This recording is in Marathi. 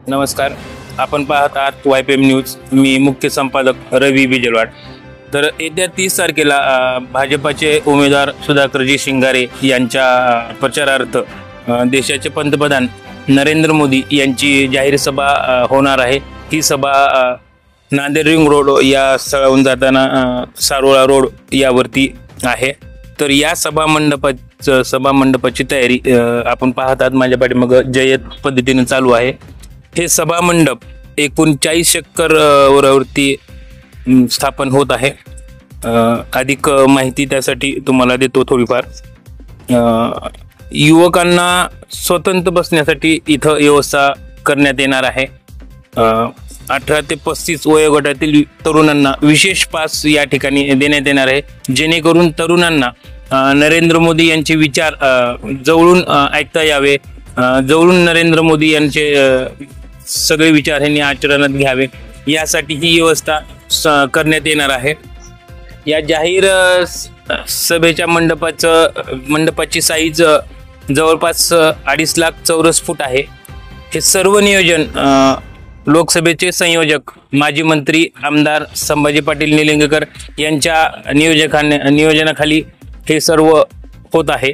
नमस्कार. आपण पाहत आहात YPM न्यूज. मी मुख्य संपादक रवी बिजलवाड. तर येत्या 30 तारखेला भाजपाचे उमेदवार सुधाकरजी शिंगारे यांच्या प्रचारार्थ देशाचे पंतप्रधान नरेंद्र मोदी यांची जाहीर सभा होणार आहे. ही सभा नांदेड रिंग रोड या स्थळाहून जाताना सारोळा रोड यावरती आहे. तर या सभा मंडपाची तयारी आपण पाहत आहात. माझ्या पाठीमागं जय्यत पद्धतीने चालू आहे. हे सभा मंडप एकूण 40 एकर वरती स्थापन होत आहे. अधिक माहिती त्यासाठी तुम्हाला देतो थोडीफार. युवकांना स्वतंत्र बसण्यासाठी इथं व्यवस्था करण्यात येणार आहे. 18 ते 35 वयोगटातील तरुणांना विशेष पास या ठिकाणी देण्यात येणार आहे, जेणेकरून तरुणांना नरेंद्र मोदी यांचे विचार जवळून ऐकता यावे, जवळून नरेंद्र मोदी यांचे सगळे विचार यांनी आचरणात घ्यावे, यासाठी ही व्यवस्था करण्यात येणार आहे. या जाहीर सभेच्या मंडपाची साईज जवळपास 2.5 लाख चौरस फूट आहे. हे सर्व नियोजन लोकसभेचे संयोजक माजी मंत्री आमदार संभाजी पाटील निलंगेकर यांच्या नियोजनाखाली हे सर्व होत आहे.